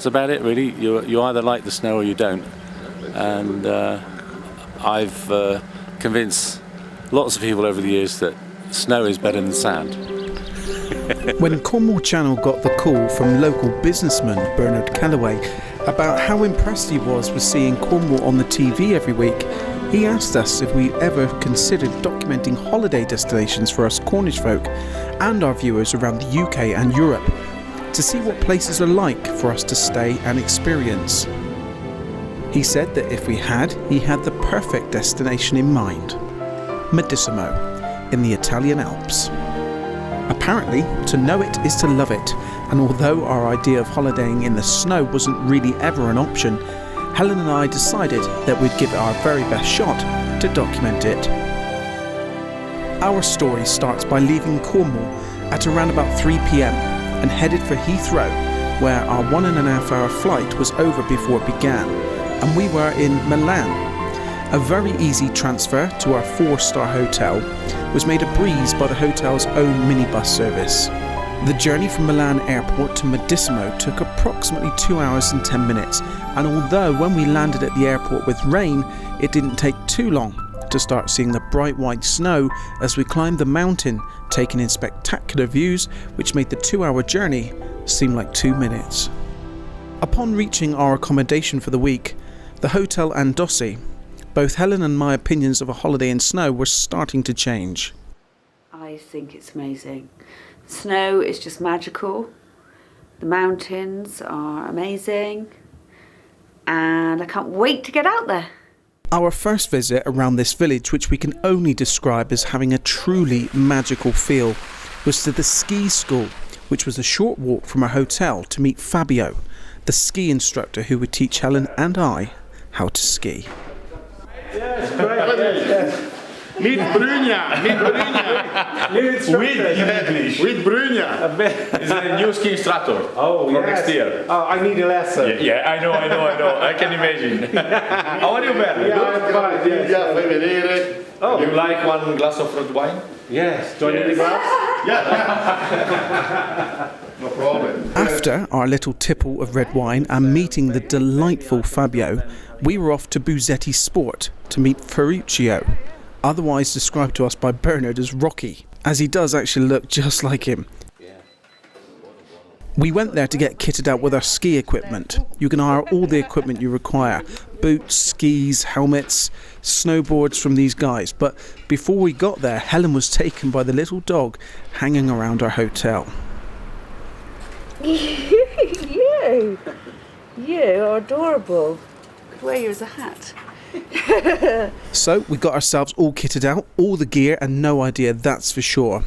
That's about it, really. You either like the snow or you don't. And I've convinced lots of people over the years that snow is better than sand. When Cornwall Channel got the call from local businessman Bernard Calloway about how impressed he was with seeing Cornwall on the TV every week, he asked us if we'd ever considered documenting holiday destinations for us Cornish folk and our viewers around the UK and Europe to see what places are like for us to stay and experience. He said that if we had, he had the perfect destination in mind: Madesimo, in the Italian Alps. Apparently, to know it is to love it, and although our idea of holidaying in the snow wasn't really ever an option, Helen and I decided that we'd give it our very best shot to document it. Our story starts by leaving Cornwall at around about 3 p.m. and headed for Heathrow, where our 1.5 hour flight was over before it began, and we were in Milan. A very easy transfer to our 4-star hotel was made a breeze by the hotel's own minibus service. The journey from Milan airport to Madesimo took approximately 2 hours and 10 minutes, and although when we landed at the airport with rain, it didn't take too long to start seeing the bright white snow as we climbed the mountain, taking in spectacular views which made the 2-hour journey seem like 2 minutes. Upon reaching our accommodation for the week, the Hotel Andossi, both Helen and my opinions of a holiday in snow were starting to change. I think it's amazing. Snow is just magical. The mountains are amazing. And I can't wait to get out there. Our first visit around this village, which we can only describe as having a truly magical feel, was to the ski school, which was a short walk from our hotel to meet Fabio, the ski instructor who would teach Helen and I how to ski. Yes, great. Yes. Meet Brunja. Meet Brunja. New instructor in English. With Brunja. He's a new ski instructor for next year. Oh, I need a lesson. Yeah, I know. I can imagine. How are you, Ben? Yeah, I'm fine. Yes. Oh, you like one glass of red wine? Yes. Do I need a glass? Yeah. No problem. After our little tipple of red wine and meeting the delightful Fabio, we were off to Busetti Sport to meet Ferruccio, otherwise described to us by Bernard as Rocky, as he does actually look just like him. We went there to get kitted out with our ski equipment. You can hire all the equipment you require: boots, skis, helmets, snowboards from these guys. But before we got there, Helen was taken by the little dog hanging around our hotel. You are adorable. Could wear you as a hat. So we got ourselves all kitted out, all the gear and no idea, that's for sure.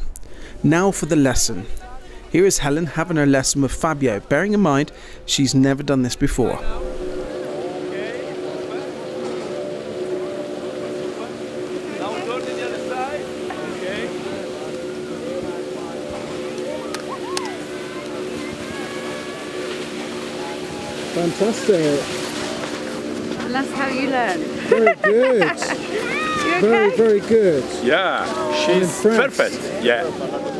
Now for the lesson. Here is Helen having her lesson with Fabio, bearing in mind she's never done this before. Fantastic. And that's how you learn. Very good. Okay? Very good. Yeah, she's perfect. Yeah.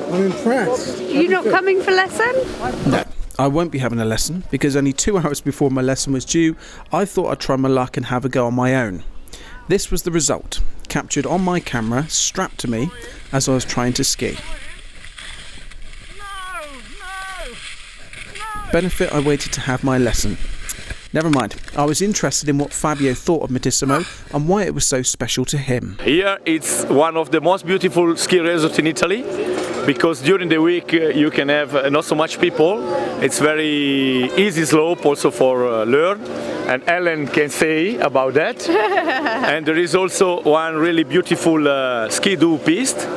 I'm impressed. You're not coming for lesson? No, I won't be having a lesson because only 2 hours before my lesson was due, I thought I'd try my luck and have a go on my own. This was the result, captured on my camera, strapped to me as I was trying to ski. Benefit, I waited to have my lesson. Never mind, I was interested in what Fabio thought of Madesimo and why it was so special to him. Here it's one of the most beautiful ski resorts in Italy, because during the week you can have not so much people. It's very easy slope also for learn, and Ellen can say about that. And there is also one really beautiful Skidoos piste.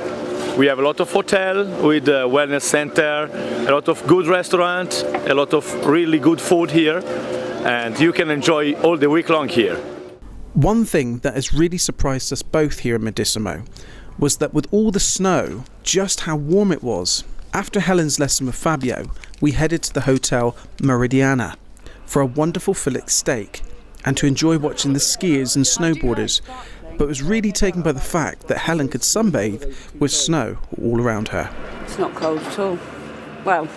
We have a lot of hotel with a wellness center, a lot of good restaurants, a lot of really good food here, and you can enjoy all the week long here. One thing that has really surprised us both here in Madesimo was that with all the snow, just how warm it was. After Helen's lesson with Fabio, we headed to the hotel Meridiana for a wonderful fillet steak and to enjoy watching the skiers and snowboarders, but was really taken by the fact that Helen could sunbathe with snow all around her. It's not cold at all. Well,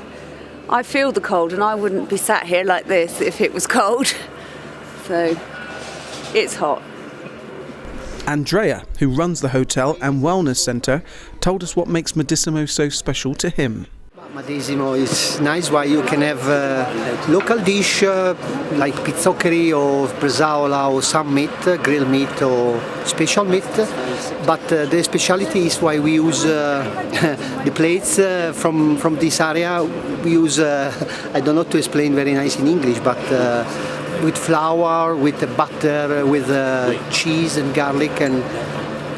I feel the cold, and I wouldn't be sat here like this if it was cold. So it's hot. Andrea, who runs the hotel and wellness centre, told us what makes Madesimo so special to him. Madesimo is nice why you can have local dish like pizzoccheri or bresaola or some meat, grilled meat or special meat. But the speciality is why we use the plates from this area. We use, I don't know to explain very nice in English, but with flour, with butter, with cheese and garlic, and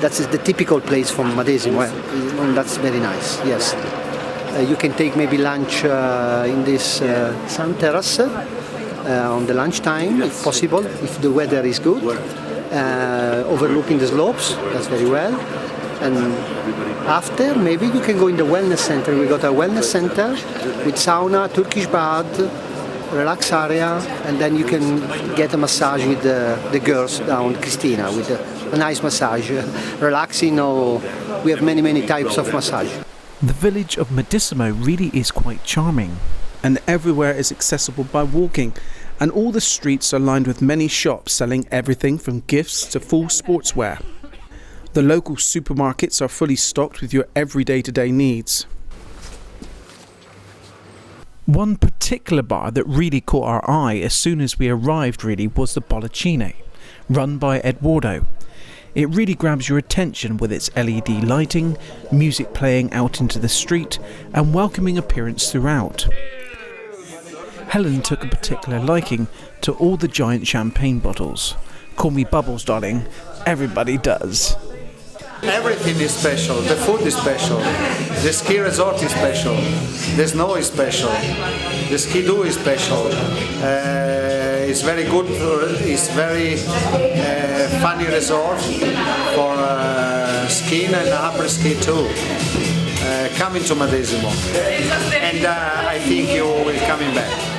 that's the typical place from Madesimo. And that's very nice, yes. You can take maybe lunch in this sun terrace on the lunchtime, if possible, if the weather is good, overlooking the slopes, that's very well. And after, maybe you can go in the wellness center. We got a wellness center with sauna, Turkish bath, relax area, and then you can get a massage with the girls down, Christina, with a nice massage, relaxing, or we have many types of massage. The village of Madesimo really is quite charming, and everywhere is accessible by walking, and all the streets are lined with many shops selling everything from gifts to full sportswear. The local supermarkets are fully stocked with your everyday to-day needs. One particular bar that really caught our eye as soon as we arrived really was the Paula Cheney, run by Eduardo. It really grabs your attention with its LED lighting, music playing out into the street, and welcoming appearance throughout. Helen took a particular liking to all the giant champagne bottles. Call me Bubbles, darling. Everybody does. Everything is special. The food is special. The ski resort is special. The snow is special. The Skidoos is special. It's very good. It's very funny resort for skiing and upper ski too. Coming to Madesimo, and I think you will coming back.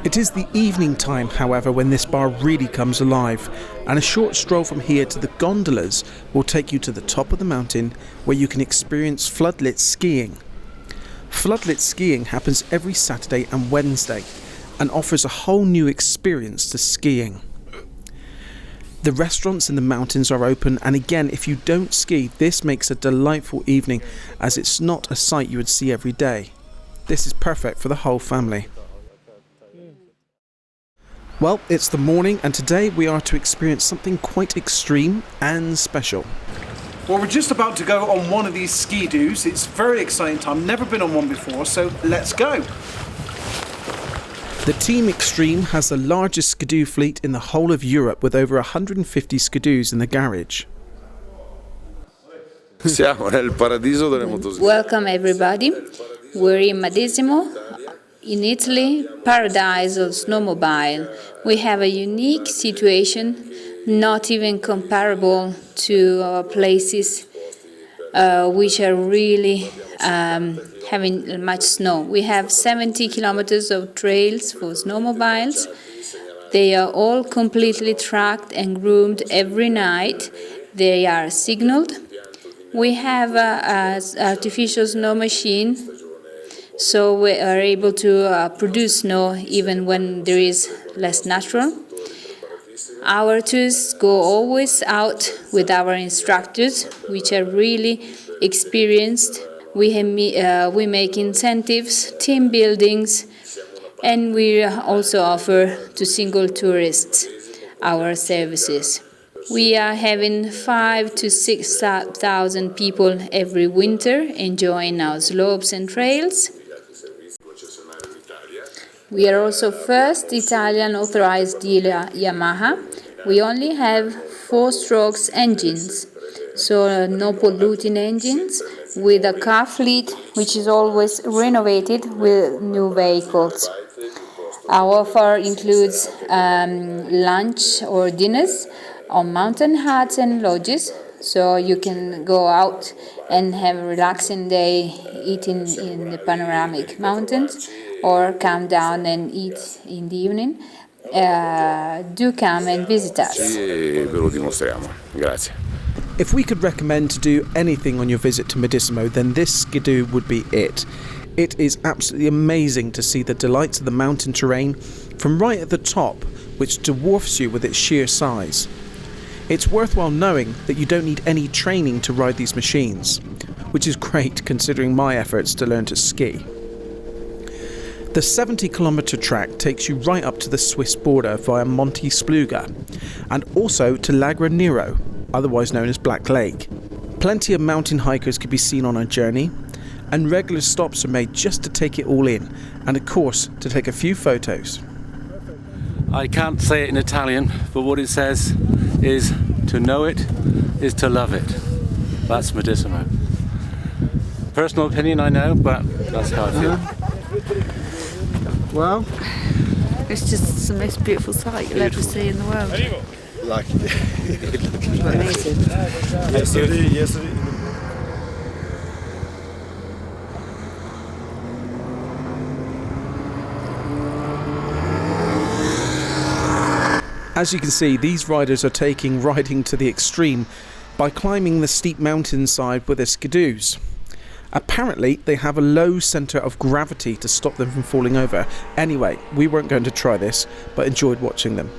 It is the evening time, however, when this bar really comes alive, and a short stroll from here to the gondolas will take you to the top of the mountain where you can experience floodlit skiing. Floodlit skiing happens every Saturday and Wednesday and offers a whole new experience to skiing. The restaurants in the mountains are open, and again, if you don't ski, this makes a delightful evening as it's not a sight you would see every day. This is perfect for the whole family. Well, it's the morning, and today we are to experience something quite extreme and special. Well, we're just about to go on one of these Skidoos. It's a very exciting time. Never been on one before, so let's go. The Team Extreme has the largest Skidoo fleet in the whole of Europe, with over 150 Skidoos in the garage. Welcome everybody. We're in Madesimo, in Italy, paradise of snowmobile. We have a unique situation, not even comparable to places which are really having much snow. We have 70 kilometers of trails for snowmobiles. They are all completely tracked and groomed every night. They are signaled. We have an artificial snow machine, so we are able to produce snow even when there is less natural. Our tours go always out with our instructors, which are really experienced. We make incentives, team buildings, and we also offer to single tourists our services. We are having 5,000 to 6,000 people every winter enjoying our slopes and trails. We are also first Italian authorized dealer Yamaha. We only have 4-stroke engines, so no polluting engines, with a car fleet which is always renovated with new vehicles. Our offer includes lunch or dinners on mountain huts and lodges, so you can go out and have a relaxing day eating in the panoramic mountains, or come down and eat in the evening. Do come and visit us. Sì, ve lo dimostriamo. Grazie. If we could recommend to do anything on your visit to Madesimo, then this Skidoo would be it. It is absolutely amazing to see the delights of the mountain terrain from right at the top, which dwarfs you with its sheer size. It's worthwhile knowing that you don't need any training to ride these machines, which is great considering my efforts to learn to ski. The 70-kilometre track takes you right up to the Swiss border via Monte Spluga, and also to Lagra Nero, otherwise known as Black Lake. Plenty of mountain hikers could be seen on our journey, and regular stops are made just to take it all in, and of course to take a few photos. I can't say it in Italian, but what it says is to know it is to love it. That's Madesimo. Personal opinion, I know, but that's how I feel. Well, It's just the most beautiful sight you'll ever see in the world. Lucky. Amazing. Yesterday. As you can see, these riders are taking riding to the extreme by climbing the steep mountainside with their Skidoos. Apparently, they have a low centre of gravity to stop them from falling over. Anyway, we weren't going to try this, but enjoyed watching them.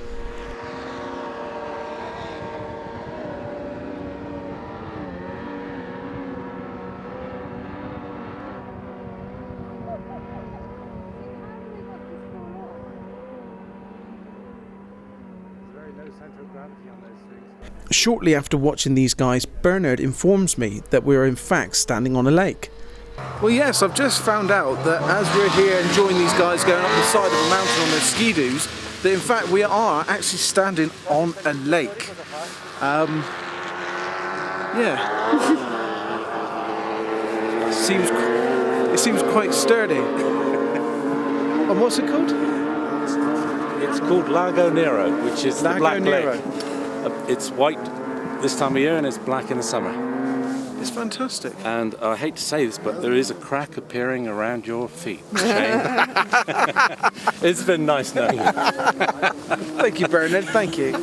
Shortly after watching these guys, Bernard informs me that we are in fact standing on a lake. Well, yes, I've just found out that as we're here enjoying these guys going up the side of a mountain on their Skidoos, that in fact we are actually standing on a lake. Yeah. It seems quite sturdy. And what's it called? It's called Lago Nero, which is the Black Nero. Lake. It's white this time of year and it's black in the summer. It's fantastic. And I hate to say this, but there is a crack appearing around your feet, Shane. It's been nice knowing you. Thank you, Bernard. Thank you.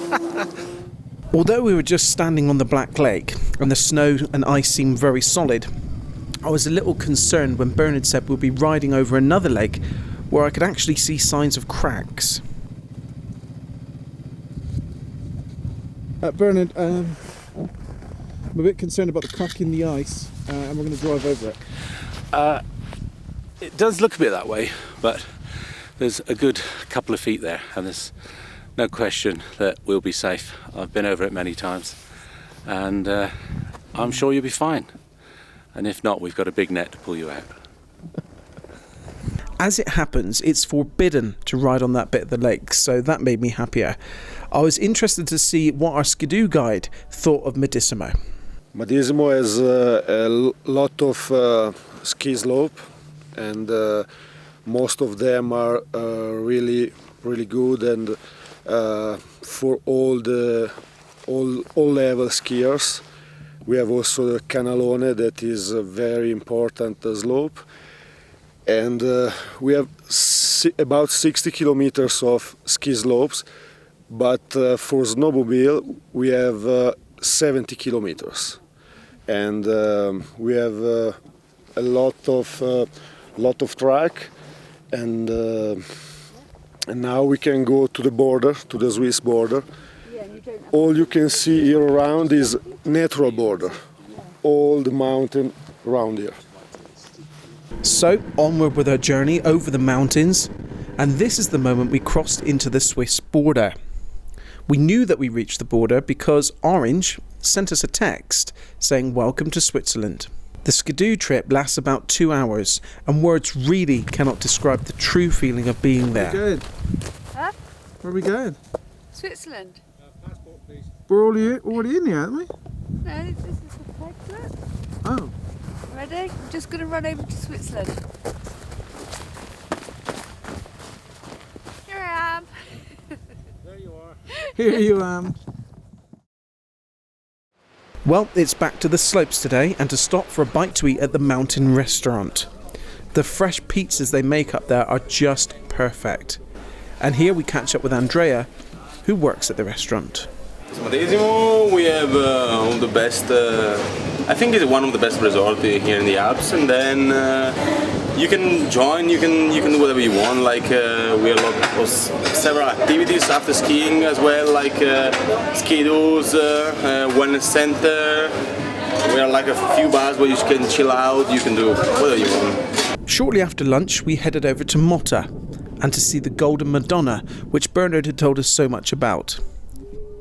Although we were just standing on the Black Lake and the snow and ice seemed very solid, I was a little concerned when Bernard said we'll be riding over another lake where I could actually see signs of cracks. Bernard, I'm a bit concerned about the crack in the ice, and we're going to drive over it. It does look a bit that way, but there's a good couple of feet there, and there's no question that we'll be safe. I've been over it many times, and I'm sure you'll be fine. And if not, we've got a big net to pull you out. As it happens, it's forbidden to ride on that bit of the lake, so that made me happier. I was interested to see what our Skidoo guide thought of Madesimo. Madesimo has a lot of ski slope, and most of them are really good, and for all level skiers. We have also the Canalone, that is a very important slope. And we have about 60 kilometers of ski slopes, but for snowmobile we have 70 kilometers, and we have a lot of track, and now we can go to the border, to the Swiss border. All you can see here around is natural border, all the mountain around here. So, onward with our journey over the mountains, and this is the moment we crossed into the Swiss border. We knew that we reached the border because Orange sent us a text saying welcome to Switzerland. The Skidoo trip lasts about 2 hours, and words really cannot describe the true feeling of being there. Where are we going? Huh? Where are we going? Switzerland. Passport, please. We're already in here, aren't we? No, this is the exit. Oh. Ready? I'm just going to run over to Switzerland. Here I am. There you are. Here you am. Well, it's back to the slopes today and to stop for a bite to eat at the mountain restaurant. The fresh pizzas they make up there are just perfect. And here we catch up with Andrea, who works at the restaurant. Madesimo, we have one of the best, I think it's one of the best resorts here in the Alps, and then you can join, you can do whatever you want. Like we have several activities after skiing as well, like Skidoos, wellness center. We are like a few bars where you can chill out, you can do whatever you want. Shortly after lunch, we headed over to Motta and to see the Golden Madonna, which Bernard had told us so much about.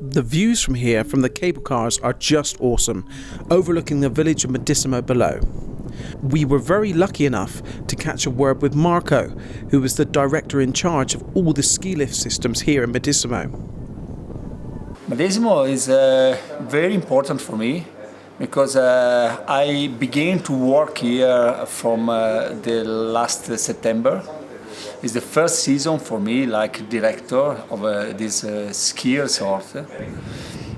The views from here, from the cable cars, are just awesome, overlooking the village of Madesimo below. We were very lucky enough to catch a word with Marco, who was the director in charge of all the ski lift systems here in Madesimo. Madesimo is very important for me because I began to work here from the last September. It's the first season for me like director of this ski resort.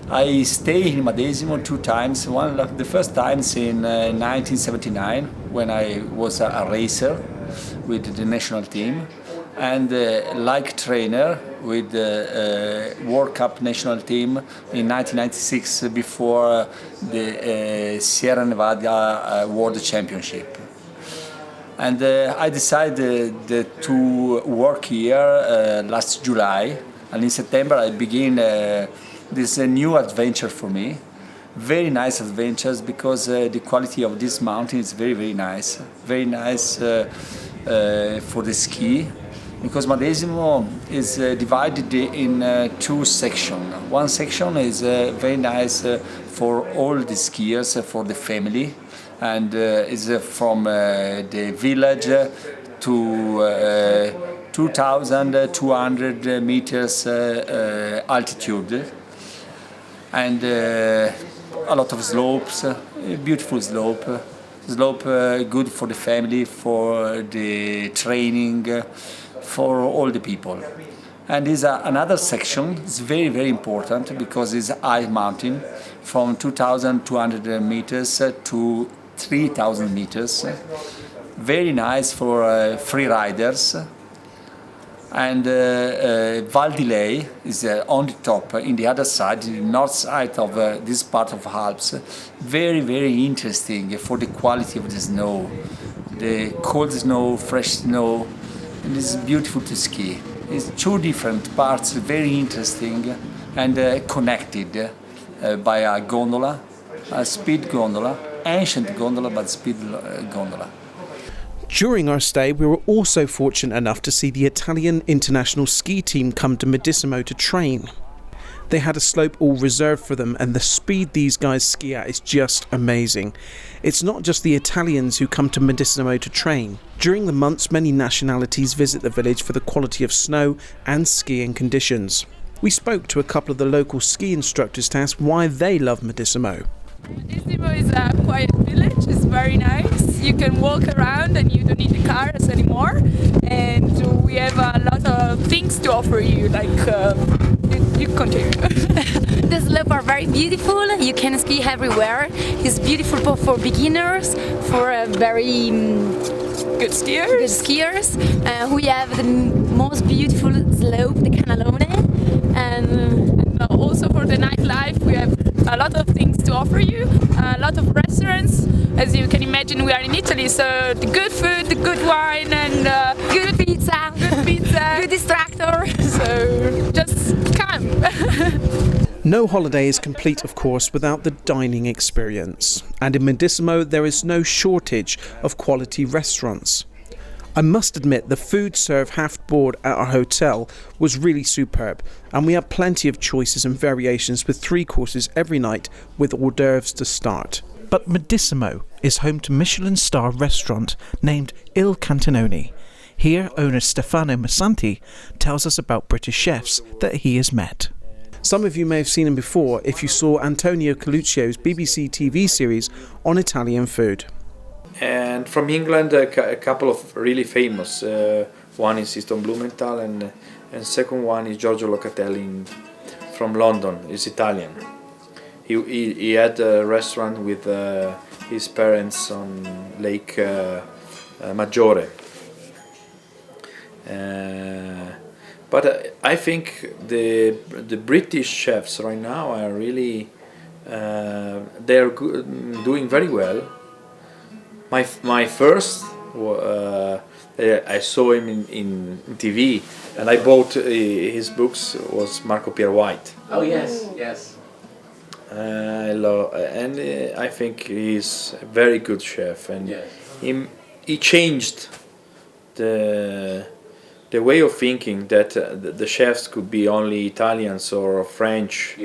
I stayed in Madesimo 2 times. The first time in 1979 when I was a racer with the national team, and like trainer with the World Cup national team in 1996 before the Sierra Nevada World Championship. And I decided to work here last July, and in September I began this new adventure for me. Very nice adventures because the quality of this mountain is very, very nice. Very nice for the ski, because Madesimo is divided in 2 sections. One section is very nice for all the skiers, for the family, and is from the village to 2,200 meters altitude, and a lot of slopes, beautiful slope good for the family, for the training, for all the people. And is another section. It's very, very important because it's a high mountain from 2,200 meters to 3,000 meters. Very nice for free riders. And Val di Lei is on the top, in the other side, the north side of this part of Alps. Very, very interesting for the quality of the snow. The cold snow, fresh snow, and it's beautiful to ski. It's 2 different parts, very interesting, and connected by a gondola, a speed gondola, ancient gondola, but speed gondola. During our stay, we were also fortunate enough to see the Italian international ski team come to Madesimo to train. They had a slope all reserved for them, and the speed these guys ski at is just amazing. It's not just the Italians who come to Madesimo to train. During the months, many nationalities visit the village for the quality of snow and skiing conditions. We spoke to a couple of the local ski instructors to ask why they love Madesimo. Madesimo is a quiet village. It's very nice. You can walk around and you don't need the cars anymore. And we have a lot of things to offer you, like you continue. The slopes are very beautiful. You can ski everywhere. It's beautiful for beginners, for very good skiers. We have the most beautiful slope, the Canalone, and also for the nightlife we have a lot of things to offer you, a lot of restaurants. As you can imagine, we are in Italy, so the good food, the good wine, and good pizza, good distractor. So just come. No holiday is complete, of course, without the dining experience. And in Madesimo, there is no shortage of quality restaurants. I must admit, the food served half board at our hotel was really superb, and we had plenty of choices and variations with 3 courses every night with hors d'oeuvres to start. But Madesimo is home to Michelin star restaurant named Il Cantinone. Here, owner Stefano Massanti tells us about British chefs that he has met. Some of you may have seen him before if you saw Antonio Coluccio's BBC TV series on Italian food. And from England, a couple of really famous. One is Easton Blumenthal, and second one is Giorgio Locatelli from London. He's Italian. He had a restaurant with his parents on Lake Maggiore. But I think the British chefs right now are really they're doing very well. My first I saw him in TV, and I bought his books. Was Marco Pierre White. Oh yes, yes. I think he's a very good chef, and he changed the way of thinking that the chefs could be only Italians or French,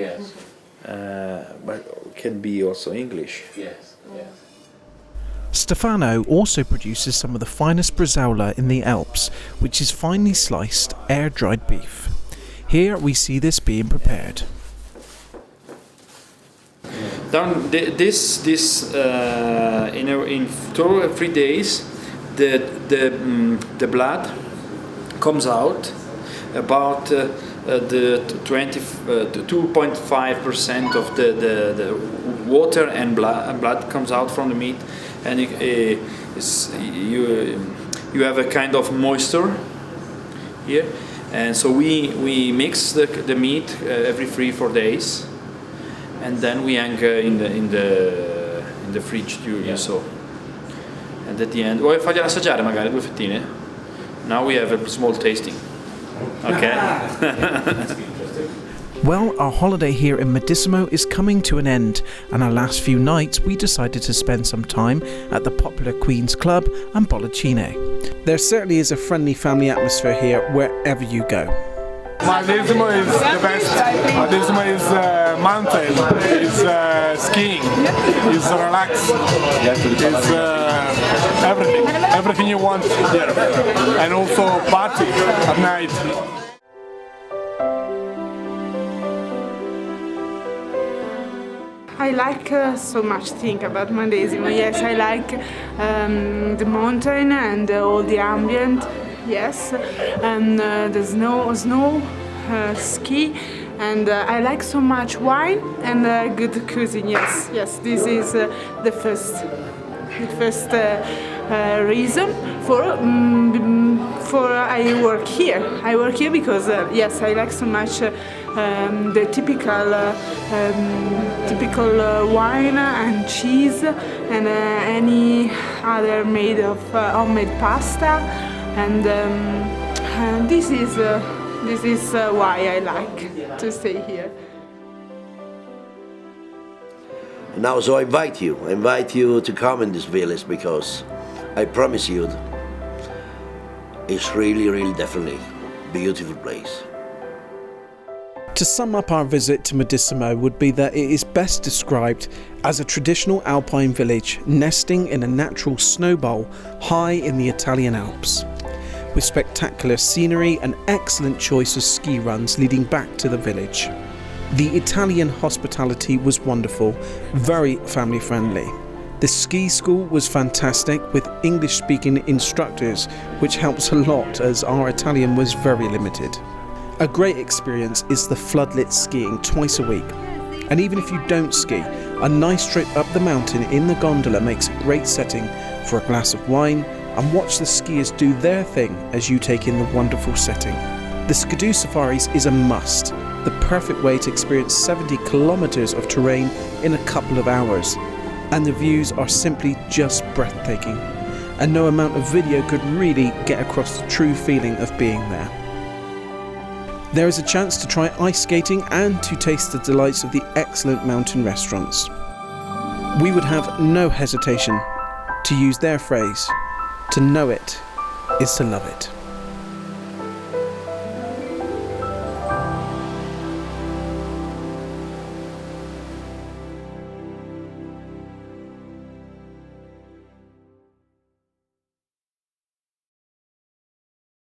but can be also English. Yes, yes. Stefano also produces some of the finest bresaola in the Alps, which is finely sliced, air-dried beef. Here we see this being prepared. In 2 or 3 days, the blood comes out about the 2.5% of the water and blood comes out from the meat, and you have a kind of moisture here, and so we mix the meat every 3-4 days, and then we hang in the fridge, you saw. And at the end, vuoi fargliela assaggiare magari 2 fettine? Now we have a small tasting. Okay. Well, our holiday here in Madesimo is coming to an end, and our last few nights we decided to spend some time at the popular Queen's Club and Paula Cheney. There certainly is a friendly family atmosphere here wherever you go. Madesimo is the best. Madesimo is mountain, is skiing, is relaxed, is everything you want here, and also party at night. I like so much thing about Madesimo. Yes, I like the mountain and all the ambient. Yes, and the snow, ski, and I like so much wine and good cuisine. Yes, yes, this is the first reason for I work here. I work here because yes, I like so much the typical wine and cheese and any other made of homemade pasta. And this is why I like to stay here. Now, so I invite you to come in this village, because I promise you, it's really definitely a beautiful place. To sum up our visit to Madesimo would be that it is best described as a traditional alpine village nesting in a natural snow bowl high in the Italian Alps, with spectacular scenery and excellent choice of ski runs leading back to the village. The Italian hospitality was wonderful, very family friendly. The ski school was fantastic with English-speaking instructors, which helps a lot as our Italian was very limited. A great experience is the floodlit skiing twice a week. And even if you don't ski, a nice trip up the mountain in the gondola makes a great setting for a glass of wine and watch the skiers do their thing as you take in the wonderful setting. The Skidoos safaris is a must, the perfect way to experience 70 kilometers of terrain in a couple of hours. And the views are simply just breathtaking. And no amount of video could really get across the true feeling of being there. There is a chance to try ice skating and to taste the delights of the excellent mountain restaurants. We would have no hesitation to use their phrase, to know it is to love it.